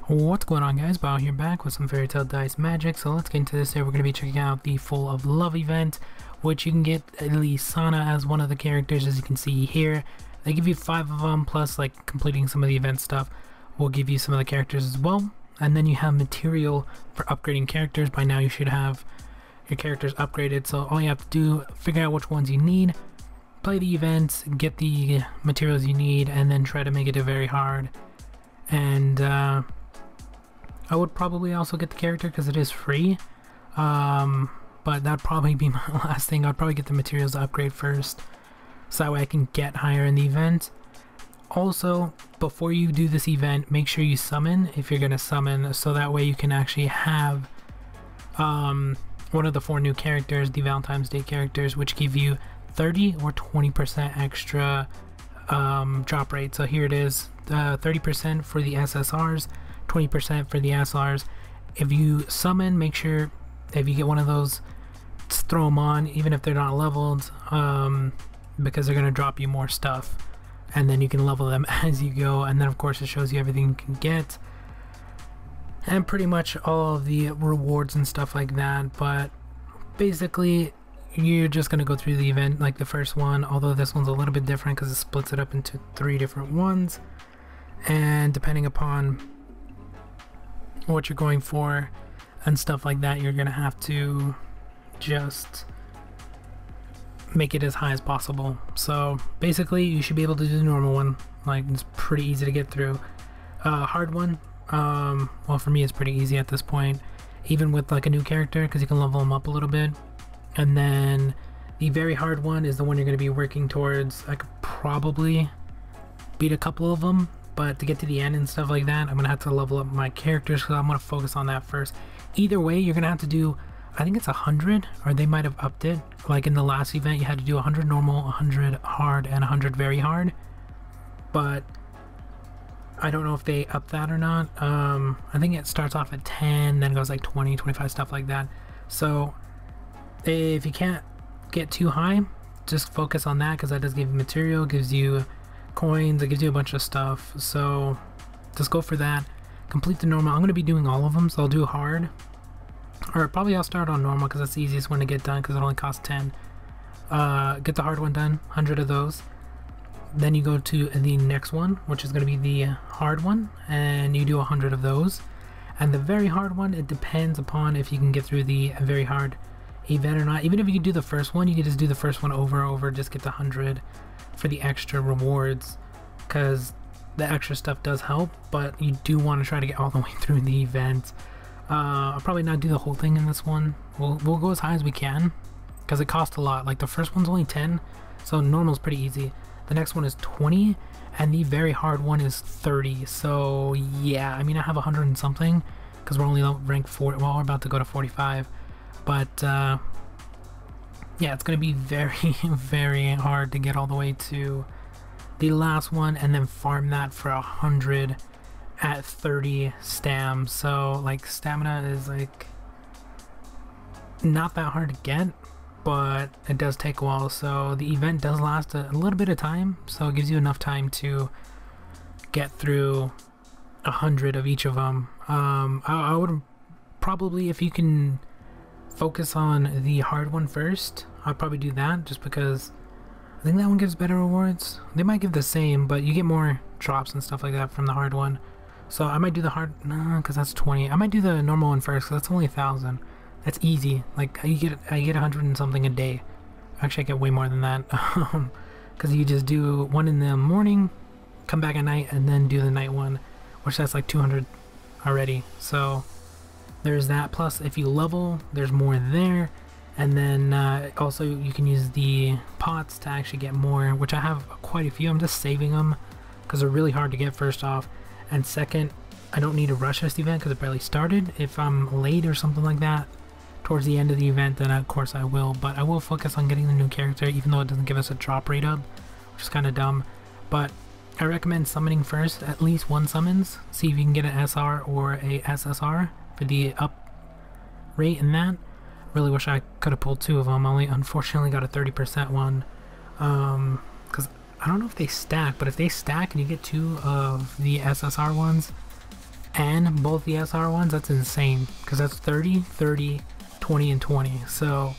What's going on, guys? Bio here, back with some Fairy Tale Dice Magic. So let's get into this. Today we're going to be checking out the Full of Love event, which you can get Lisana as one of the characters, as you can see here. They give you 5 of them, plus like completing some of the event stuff will give you some of the characters as well. And then you have material for upgrading characters. By now you should have your characters upgraded, so all you have to do, figure out which ones you need, play the events, get the materials you need, and then try to make it a very hard. And I would probably also get the character because it is free, but that'd probably be my last thing. I'd probably get the materials to upgrade first, so that way I can get higher in the event. Also, before you do this event, make sure you summon if you're going to summon, so that way you can actually have one of the 4 new characters, the Valentine's Day characters, which give you 30 or 20% extra drop rate. So here it is, 30% for the SSRs, 20% for the SRs. If you summon, make sure if you get one of those, just throw them on, even if they're not leveled, because they're going to drop you more stuff, and then you can level them as you go. And then of course it shows you everything you can get, and pretty much all of the rewards and stuff like that. But basically you're just going to go through the event like the first one, although this one's a little bit different because it splits it up into 3 different ones, and depending upon what you're going for and stuff like that, you're gonna have to just make it as high as possible. So basically you should be able to do the normal one, like it's pretty easy to get through. Hard one, well, for me it's pretty easy at this point, even with like a new character, because you can level them up a little bit. And then the very hard one is the one you're going to be working towards. I could probably beat a couple of them, but to get to the end and stuff like that, I'm going to have to level up my characters, because I'm going to focus on that first. Either way, you're going to have to do, I think it's 100, or they might have upped it. Like in the last event, you had to do 100 normal, 100 hard, and 100 very hard. But I don't know if they upped that or not. I think it starts off at 10, then goes like 20, 25, stuff like that. So if you can't get too high, just focus on that, because that does give you material, gives you coins, it gives you a bunch of stuff. So just go for that, complete the normal. I'm going to be doing all of them, so I'll do hard, or probably I'll start on normal because that's the easiest one to get done, because it only costs 10. Get the hard one done, 100 of those. Then you go to the next one, which is going to be the hard one, and you do 100 of those. And the very hard one, it depends upon if you can get through the very hard event or not. Even if you can do the first one, you can just do the first one over and over, just get the 100 for the extra rewards, because the extra stuff does help, but you do want to try to get all the way through the event. I'll probably not do the whole thing in this one. We'll go as high as we can, because it costs a lot. Like the first one's only 10, so normal's pretty easy. The next one is 20, and the very hard one is 30. So yeah, I mean, I have 100 and something, because we're only ranked 40. Well, we're about to go to 45, but yeah, it's going to be very, very hard to get all the way to the last one, and then farm that for 100 at 30 stam. So like stamina is like not that hard to get, but it does take a while. So the event does last a little bit of time, so it gives you enough time to get through 100 of each of them. I would probably, if you can focus on the hard one first, I'd probably do that, just because I think that one gives better rewards. They might give the same, but you get more drops and stuff like that from the hard one. So I might do the hard, no, because that's 20. I might do the normal one first, because that's only 1,000. That's easy. Like I get 100 and something a day. Actually, I get way more than that, because you just do one in the morning, come back at night, and then do the night one, which that's like 200 already. So there's that. Plus if you level, there's more there. And then also you can use the pots to actually get more, which I have quite a few. I'm just saving them because they're really hard to get, first off, and second, I don't need to rush this event because it barely started. If I'm late or something like that towards the end of the event, then of course I will, but I will focus on getting the new character, even though it doesn't give us a drop rate up, which is kind of dumb. But I recommend summoning first, at least 1 summons, see if you can get an SR or a SSR for the up rate in that. Really wish I could have pulled 2 of them. I only unfortunately got a 30% one, because I don't know if they stack, but if they stack and you get 2 of the SSR ones and both the SR ones, that's insane, because that's 30, 30, 20, and 20. So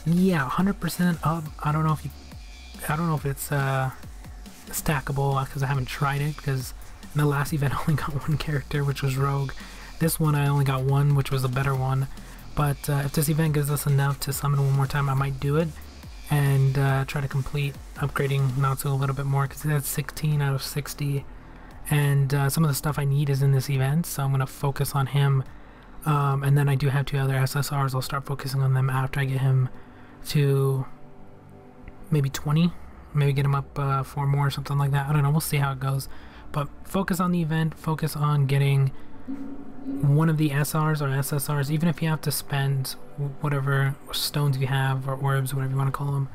yeah, 100% up. I don't know if it's stackable, because I haven't tried it, because in the last event I only got one character, which was Rogue. This one I only got one, which was a better one. But if this event gives us enough to summon one more time, I might do it and try to complete upgrading Natsu a little bit more, because that's 16 out of 60. And some of the stuff I need is in this event, so I'm going to focus on him. And then I do have 2 other SSRs. I'll start focusing on them after I get him to maybe 20. Maybe get him up 4 more or something like that. I don't know. We'll see how it goes. But focus on the event. Focus on getting one of the SRs or SSRs, even if you have to spend whatever stones you have, or orbs, whatever you want to call them,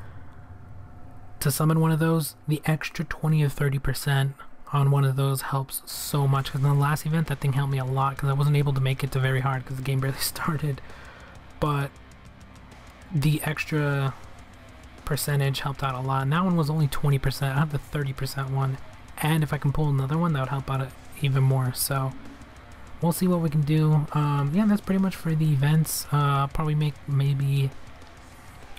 to summon one of those. The extra 20 or 30% on one of those helps so much, because in the last event that thing helped me a lot, because I wasn't able to make it to very hard because the game barely started, but the extra percentage helped out a lot. And that one was only 20%. I have the 30% one, and if I can pull another one, that would help out even more. So we'll see what we can do. Yeah, that's pretty much for the events. Probably make maybe,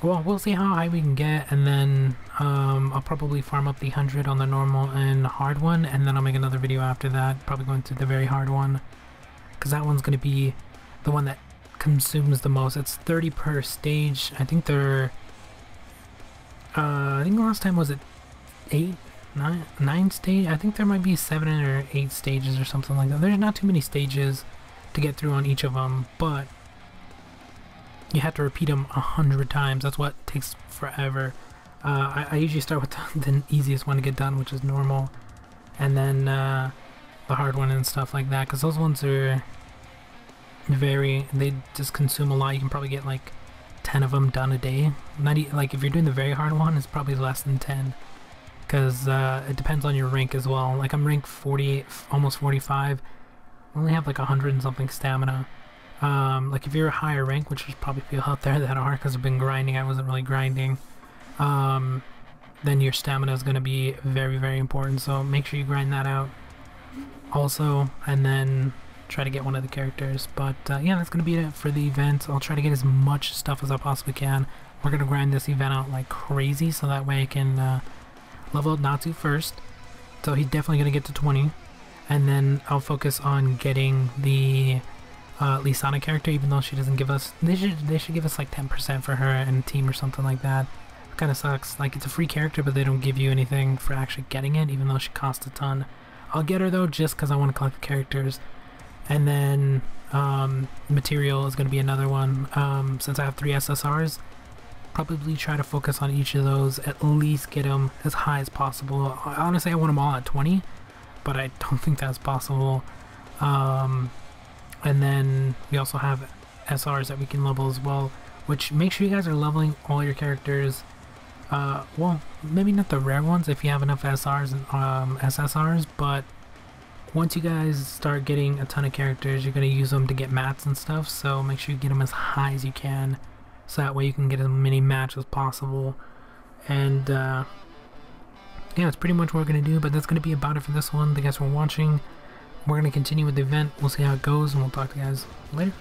well, we'll see how high we can get, and then I'll probably farm up the 100 on the normal and hard one, and then I'll make another video after that, probably going to the very hard one, because that one's going to be the one that consumes the most. It's 30 per stage. I think they're I think last time was it 9 stage. I think there might be 7 or 8 stages or something like that. There's not too many stages to get through on each of them, but you have to repeat them 100 times. That's what takes forever. I usually start with the easiest one to get done, which is normal, and then the hard one and stuff like that, because those ones are they just consume a lot. You can probably get like 10 of them done a day. Like if you're doing the very hard one, it's probably less than 10, because it depends on your rank as well. Like I'm ranked 48, almost 45. I only have like 100 and something stamina. Like if you're a higher rank, which there's probably people out there that are, because I've been grinding, I wasn't really grinding, then your stamina is going to be very, very important, so make sure you grind that out also, and then try to get one of the characters. But yeah, that's going to be it for the event. I'll try to get as much stuff as I possibly can. We're going to grind this event out like crazy, so that way I can level up Natsu first, so he's definitely going to get to 20, and then I'll focus on getting the Lisana character, even though she doesn't give us, they should give us like 10% for her and a team or something like that. It kind of sucks. Like it's a free character, but they don't give you anything for actually getting it, even though she costs a ton. I'll get her though, just because I want to collect the characters. And then material is going to be another one. Since I have 3 SSRs, probably try to focus on each of those, at least get them as high as possible. Honestly, I want them all at 20, but I don't think that's possible. And then we also have SRs that we can level as well, which make sure you guys are leveling all your characters. Well, maybe not the rare ones if you have enough SRs and SSRs, but once you guys start getting a ton of characters, you're going to use them to get mats and stuff, so make sure you get them as high as you can, so that way you can get as many mats as possible. And yeah, that's pretty much what we're going to do, but that's going to be about it for this one. Thank you guys for watching. We're going to continue with the event. We'll see how it goes, and we'll talk to you guys later.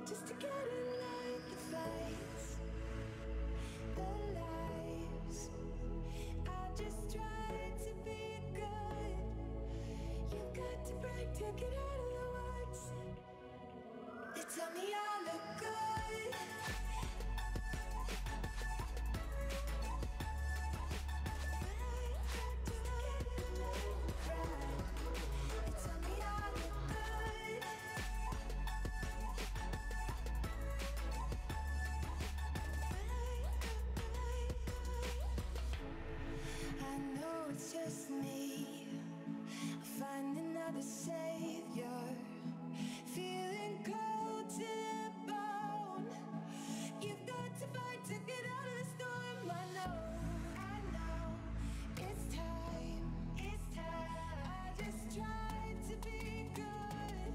just to get in line. The fights, the lies, I just tried to be good. You've got to break to get out of the woods. They tell me I look good. Just me, I'll find another savior, feeling cold to the bone. You've got to fight to get out of the storm. I know, it's time, I just tried to be good.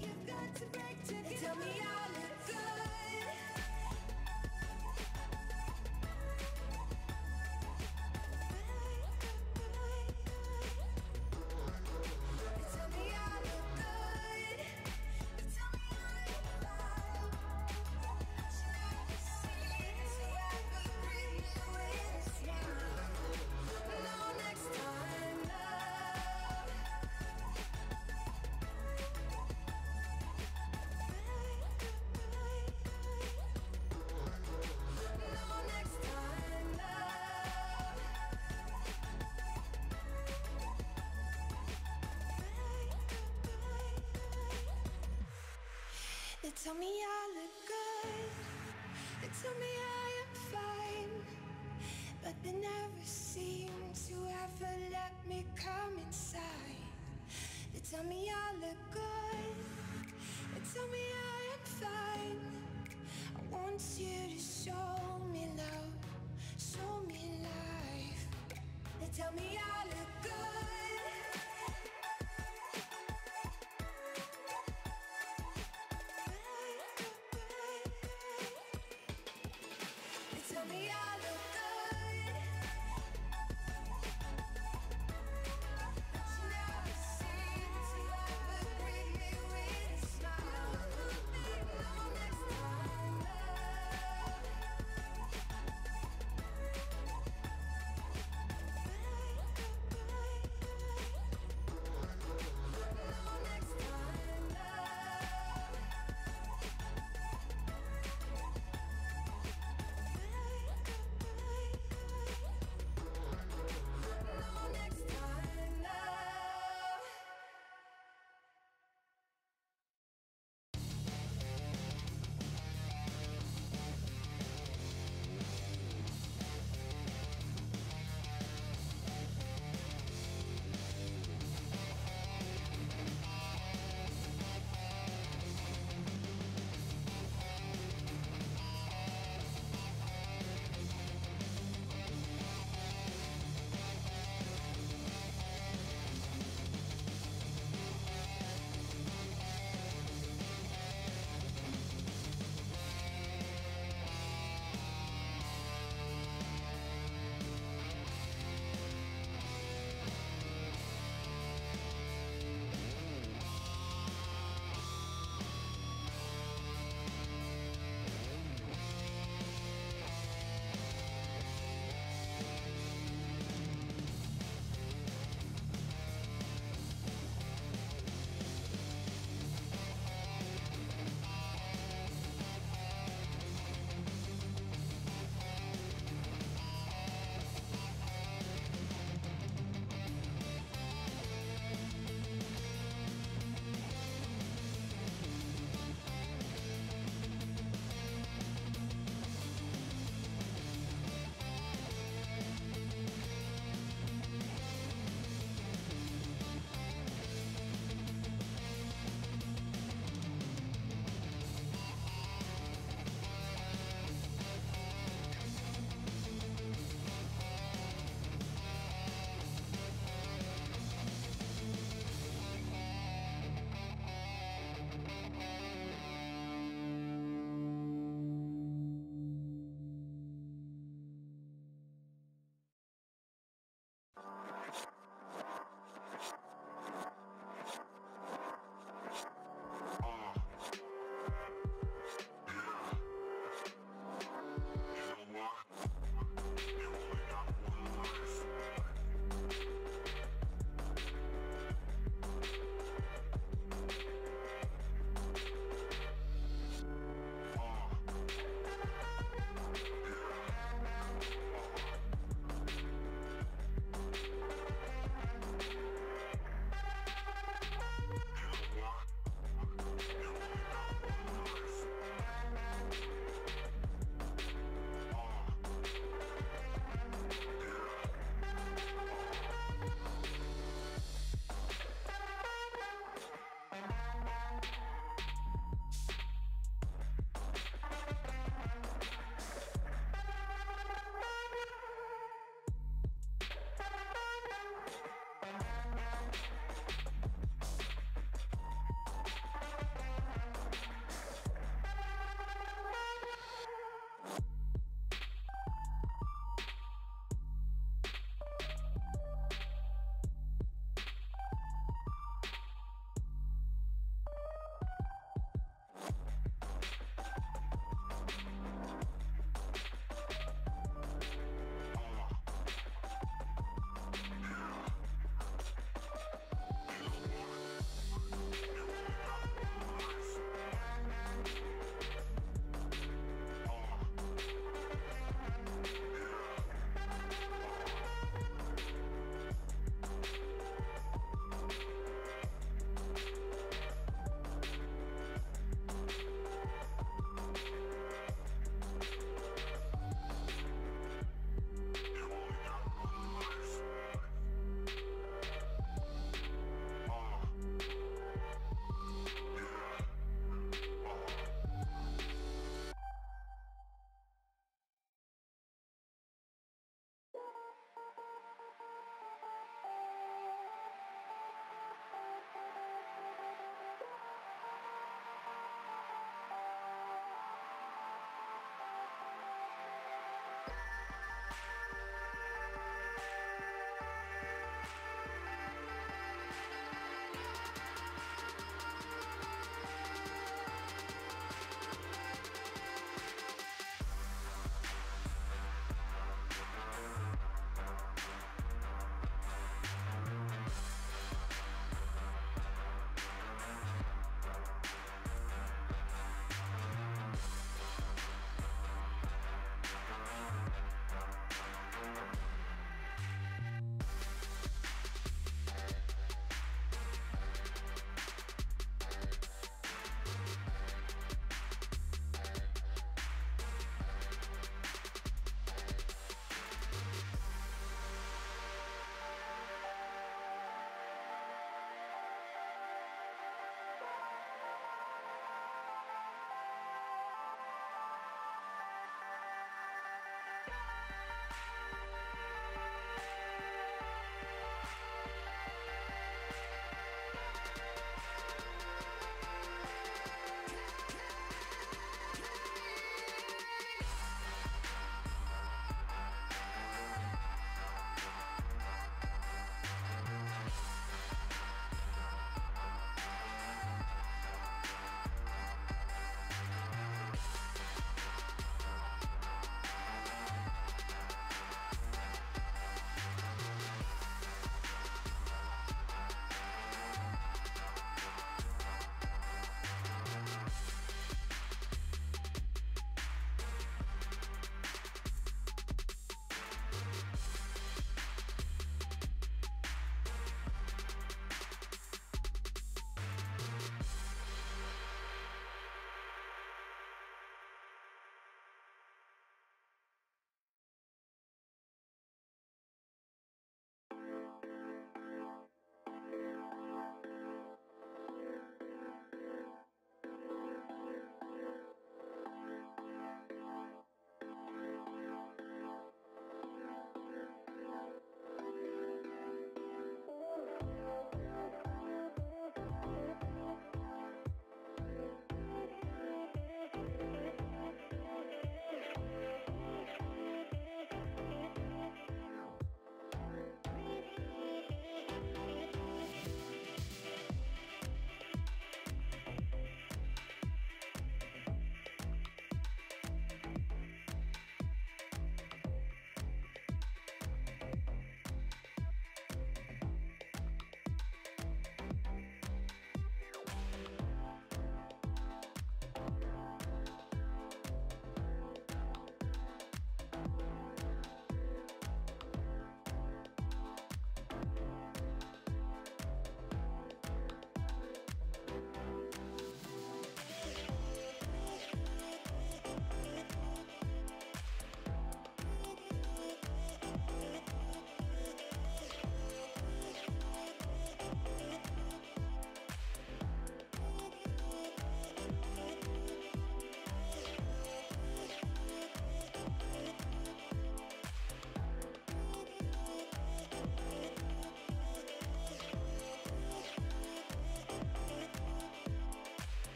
You've got to break to get tell me I look good. They tell me I look good, they tell me I am fine, but they never seem to ever let me come inside. They tell me I look good, they tell me I am fine. I want you to show me love, show me life. They tell me I look good.